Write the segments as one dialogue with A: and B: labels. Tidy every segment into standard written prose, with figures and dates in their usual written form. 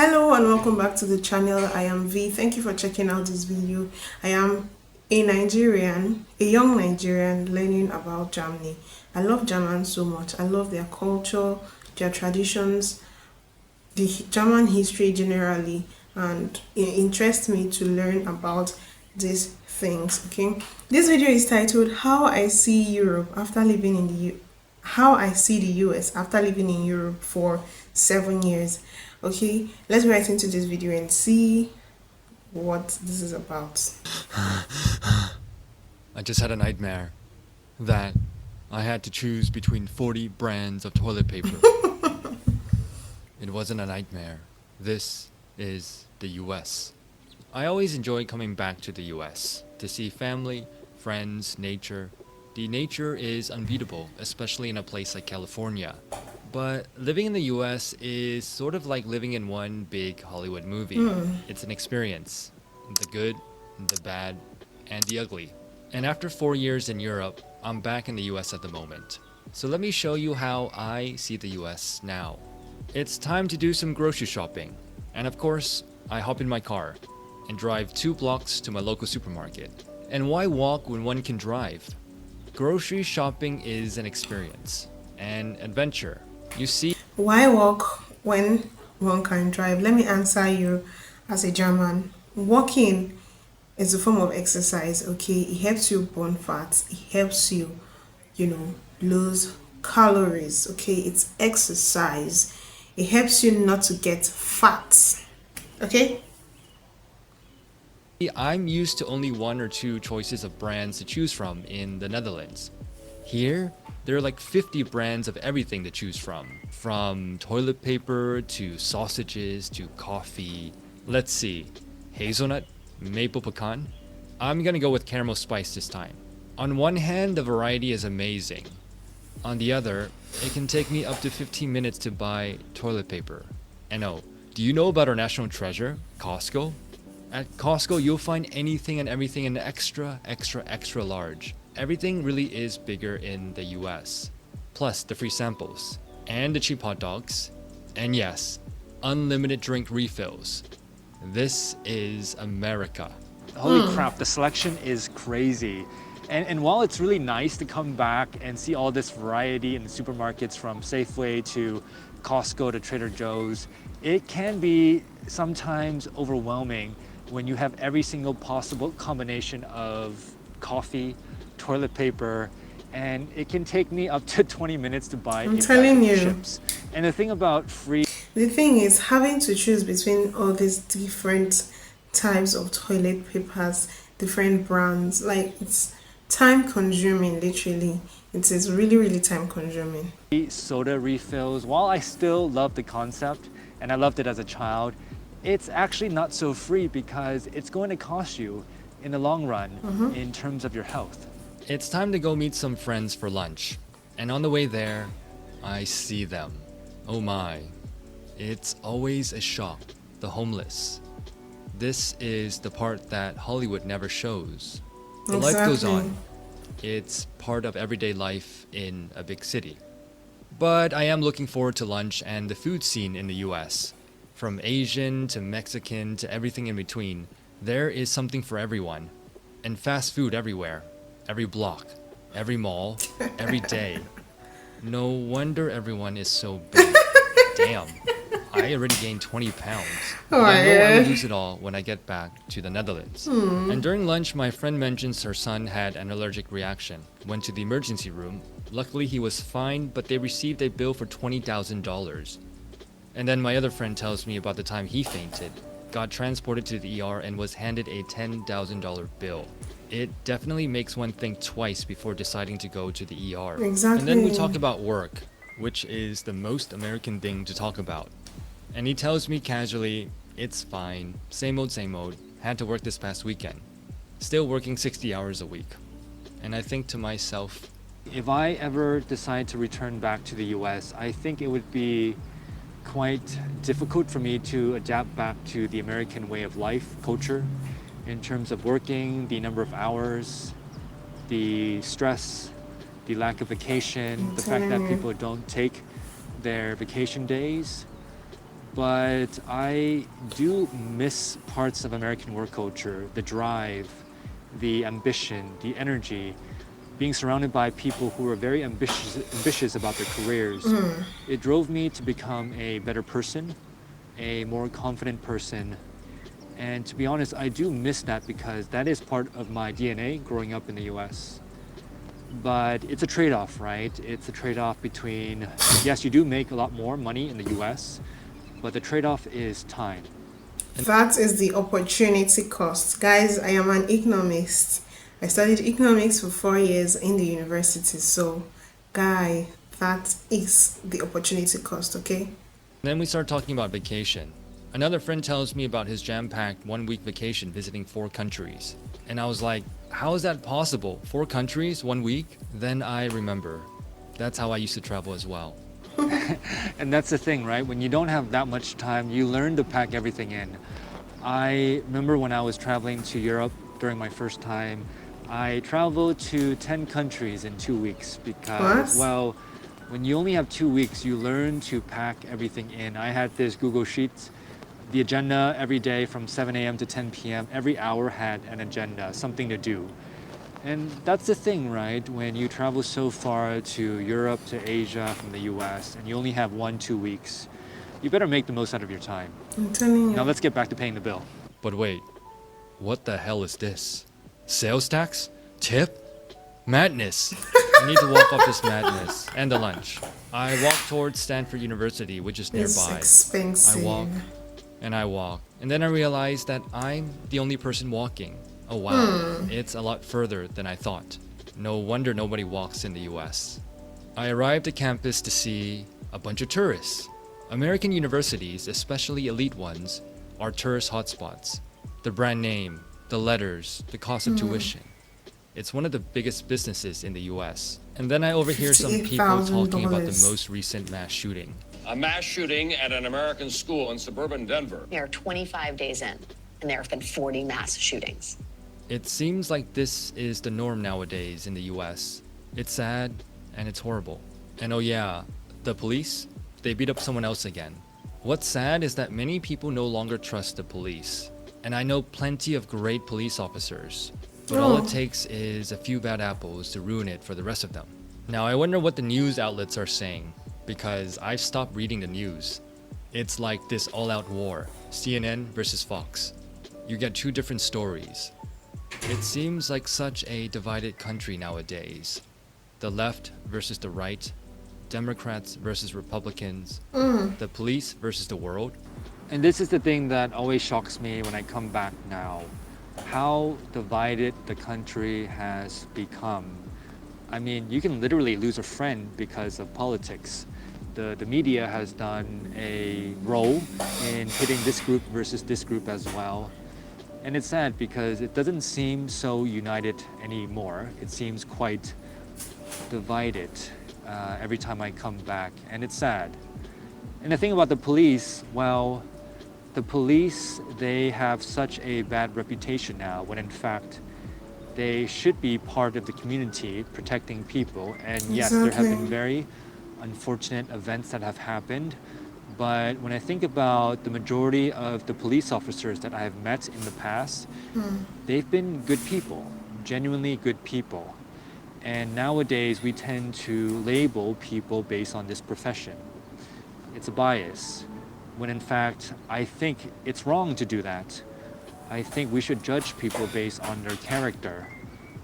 A: Hello and welcome back to the channel. I am V. Thank you for checking out this video. I am a Nigerian, a young Nigerian learning about Germany. I love German so much. I love their culture, their traditions, the German history generally, and it interests me to learn about these things. Okay, this video is titled "How I See Europe After Living in the How I See the US After Living in Europe for 7 years." Okay, let's get right into this video and see what this is about.
B: I just had a nightmare that I had to choose between 40 brands of toilet paper. It wasn't a nightmare. This is the US. I always enjoy coming back to the US to see family, friends, nature. The nature is unbeatable, especially in a place like California. But living in the US is sort of like living in one big Hollywood movie. It's an experience, the good, the bad, and the ugly. And after 4 years in Europe, I'm back in the US at the moment. So let me show you how I see the US now. It's time to do some grocery shopping. And of course, I hop in my car and drive 2 blocks to my local supermarket. And why walk when one can drive? Grocery shopping is an experience, an adventure. You see,
A: Why walk when one can drive? Let me answer you as a German. Walking is a form of exercise, okay? It helps you burn fat, it helps you, lose calories, okay? It's exercise. It helps you not to get fat, okay?
B: I'm used to only 1 or 2 choices of brands to choose from in the Netherlands. Here, there are like 50 brands of everything to choose from toilet paper to sausages to coffee. Let's see, hazelnut, maple pecan. I'm gonna go with caramel spice this time. On one hand, the variety is amazing. On the other, it can take me up to 15 minutes to buy toilet paper. And oh, do you know about our national treasure, Costco? At Costco, you'll find anything and everything in extra large. Everything really is bigger in the US. Plus the free samples, and the cheap hot dogs, and yes, unlimited drink refills. This is America.
C: Holy crap, the selection is crazy. And while it's really nice to come back and see all this variety in the supermarkets from Safeway to Costco to Trader Joe's, it can be sometimes overwhelming when you have every single possible combination of coffee, toilet paper, and it can take me up to 20 minutes to buy
A: I'm
C: a
A: telling
C: pack of
A: you.
C: chips. And the thing about free
A: The thing is, having to choose between all these different types of toilet papers, different brands, like it's time consuming, literally. It is really, really time consuming.
C: soda refills, while I still love the concept and I loved it as a child, it's actually not so free because it's going to cost you in the long run in terms of your health.
B: It's time to go meet some friends for lunch. And on the way there, I see them. Oh my. It's always a shock. The homeless. This is the part that Hollywood never shows. The life goes on. It's part of everyday life in a big city. But I am looking forward to lunch and the food scene in the US. From Asian to Mexican to everything in between, there is something for everyone. And fast food everywhere. Every block, every mall, every day. No wonder everyone is so big. Damn, I already gained 20 pounds. But I know I will lose it all when I get back to the Netherlands. And during lunch, my friend mentions her son had an allergic reaction. Went to the emergency room. Luckily, he was fine, but they received a bill for $20,000. And then my other friend tells me about the time he fainted, got transported to the ER, and was handed a $10,000 bill. It definitely makes one think twice before deciding to go to the ER.
A: Exactly.
B: And then we talk about work, which is the most American thing to talk about. And he tells me casually, it's fine, same old, had to work this past weekend. Still working 60 hours a week. And I think to myself,
C: If I ever decide to return back to the US, I think it would be quite difficult for me to adapt back to the American way of life, culture, in terms of working, the number of hours, the stress, the lack of vacation, the fact that people don't take their vacation days, but I do miss parts of American work culture, the drive, the ambition, the energy, being surrounded by people who are very ambitious about their careers. It drove me to become a better person, a more confident person. And to be honest, I do miss that because that is part of my DNA growing up in the US. But it's a trade-off, right? It's a trade-off between, yes, you do make a lot more money in the US, but the trade-off is time.
A: That is the opportunity cost. Guys, I am an economist. I studied economics for 4 years in the university. So, guy, that is the opportunity cost, okay?
B: Then we start talking about vacation. Another friend tells me about his jam-packed 1-week vacation visiting 4 countries. And I was like, how is that possible? 4 countries, 1 week? Then I remember. That's how I used to travel as well.
C: And that's the thing, right? When you don't have that much time, you learn to pack everything in. I remember when I was traveling to Europe during my first time, I traveled to 10 countries in 2 weeks because,
A: What?
C: well, when you only have 2 weeks, you learn to pack everything in. I had this Google Sheets, the agenda every day from 7 a.m. to 10 p.m. Every hour had an agenda, something to do. And that's the thing, right? When you travel so far to Europe, to Asia from the US, and you only have 1-2 weeks, you better make the most out of your time.
A: I'm telling
C: Now
A: you.
C: let's get back to paying the bill.
B: But wait, what the hell is this? Sales tax? Tip? Madness! I need to walk off this madness. And the lunch. I walk towards Stanford University, which is
A: It's
B: nearby.
A: expensive.
B: I walk and I walk. And then I realize that I'm the only person walking. Oh wow, it's a lot further than I thought. No wonder nobody walks in the US. I arrived at campus to see a bunch of tourists. American universities, especially elite ones, are tourist hotspots. The brand name, the letters, the cost of tuition. It's one of the biggest businesses in the US. And then I overhear some people talking about the
A: $58,000.
B: most recent mass shooting.
D: A mass shooting at an American school in suburban Denver.
E: We are 25 days in, and there have been 40 mass shootings.
B: It seems like this is the norm nowadays in the US. It's sad and it's horrible. And oh yeah, the police, they beat up someone else again. What's sad is that many people no longer trust the police. And I know plenty of great police officers. But all it takes is a few bad apples to ruin it for the rest of them. Now I wonder what the news outlets are saying, because I've stopped reading the news. It's like this all-out war, CNN versus Fox. You get 2 different stories. It seems like such a divided country nowadays. The left versus the right, Democrats versus Republicans, the police versus the world.
C: And this is the thing that always shocks me when I come back now. How divided the country has become. I mean, you can literally lose a friend because of politics. The media has done a role in pitting this group versus this group as well. And it's sad because it doesn't seem so united anymore. It seems quite divided every time I come back, and it's sad. And the thing about the police, well, the police, they have such a bad reputation now when in fact they should be part of the community protecting people. And yes, there have been very unfortunate events that have happened. But when I think about the majority of the police officers that I have met in the past, they've been good people, genuinely good people. And nowadays we tend to label people based on this profession. It's a bias, when in fact I think it's wrong to do that. I think we should judge people based on their character,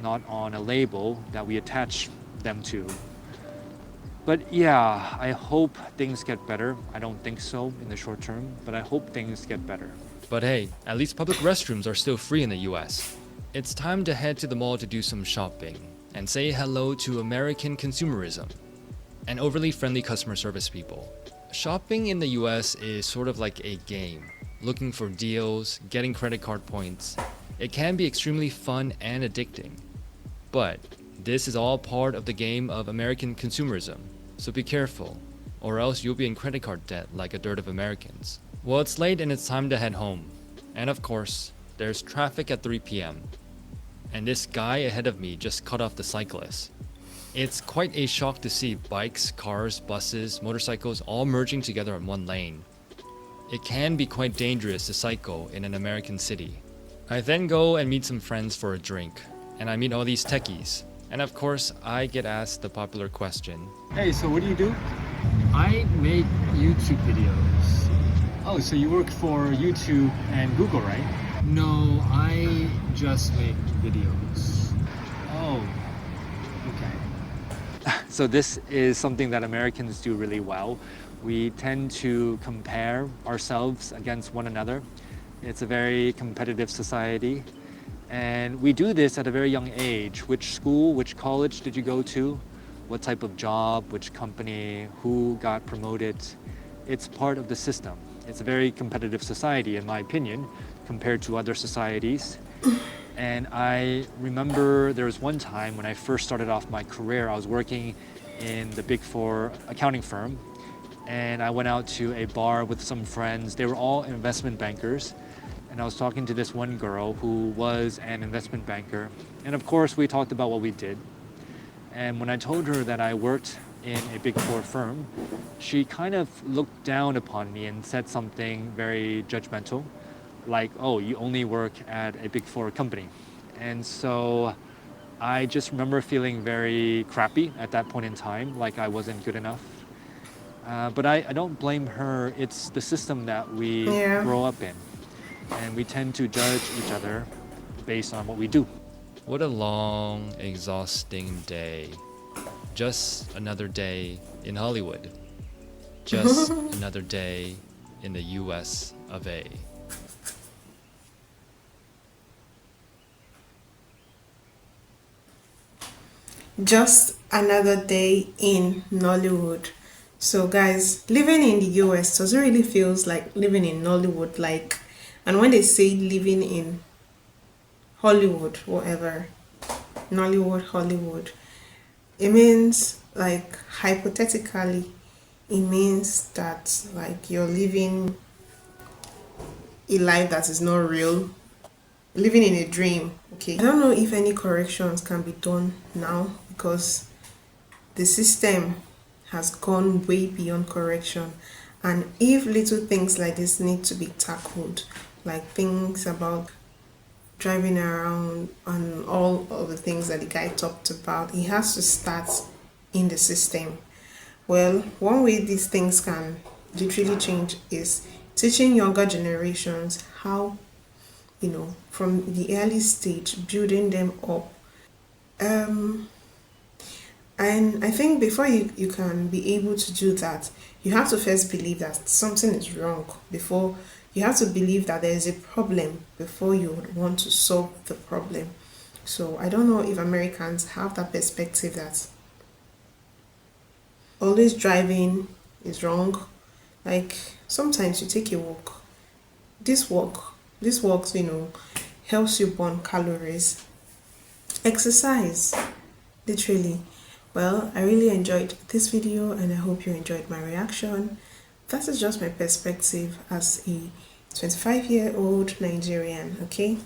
C: not on a label that we attach them to. But yeah, I hope things get better. I don't think so in the short term, but I hope things get better.
B: But hey, at least public restrooms are still free in the US. It's time to head to the mall to do some shopping and say hello to American consumerism and overly friendly customer service people. Shopping in the US is sort of like a game, looking for deals, getting credit card points. It can be extremely fun and addicting. But this is all part of the game of American consumerism. So be careful, or else you'll be in credit card debt like a dearth of Americans. Well, it's late and it's time to head home. And of course, there's traffic at 3 p.m. And this guy ahead of me just cut off the cyclist. It's quite a shock to see bikes, cars, buses, motorcycles all merging together in one lane. it can be quite dangerous to cycle in an American city. I then go and meet some friends for a drink, and I meet all these techies. And of course, I get asked the popular question,
C: Hey, so what do you do? I make YouTube videos. Oh, so you work for YouTube and Google, right? No, I just make videos. Oh, okay. So this is something that Americans do really well. We tend to compare ourselves against one another. It's a very competitive society. And we do this at a very young age. Which school, which college did you go to? What type of job, which company, who got promoted? It's part of the system. It's a very competitive society, in my opinion, compared to other societies. And I remember there was one time when I first started off my career, I was working in the Big Four accounting firm. And I went out to a bar with some friends. They were all investment bankers. And I was talking to this one girl who was an investment banker. And of course, we talked about what we did. And when I told her that I worked in a Big Four firm, she kind of looked down upon me and said something very judgmental, like, oh, you only work at a Big Four company. And so I just remember feeling very crappy at that point in time, like I wasn't good enough. But I don't blame her. It's the system that we grow up in. And we tend to judge each other based on what we do.
B: what a long, exhausting day. Just another day in Hollywood. Just another day in the US of A.
A: Just another day in Nollywood. So guys, living in the US doesn't really feels like living in Nollywood, like, and when they say living in Hollywood, whatever, Nollywood, Hollywood, it means, like, hypothetically, it means that, like, you're living a life that is not real, living in a dream. Okay, I don't know if any corrections can be done now, because the system has gone way beyond correction. And if little things like this need to be tackled, like things about driving around and all of the things that the guy talked about, it has to start in the system. Well, one way these things can literally change is teaching younger generations how, you know, from the early stage, building them up. And I think before you can be able to do that, you have to first believe that something is wrong. Before you have to believe that there is a problem before you would want to solve the problem. So I don't know if Americans have that perspective that always driving is wrong. Like, sometimes you take a walk. This walks, you know, helps you burn calories. Exercise, literally. Well, I really enjoyed this video and I hope you enjoyed my reaction. That is just my perspective as a 25-year-old Nigerian, okay?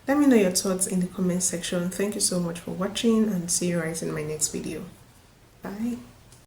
A: Let me know your thoughts in the comment section. Thank you so much for watching and see you right in my next video. Bye.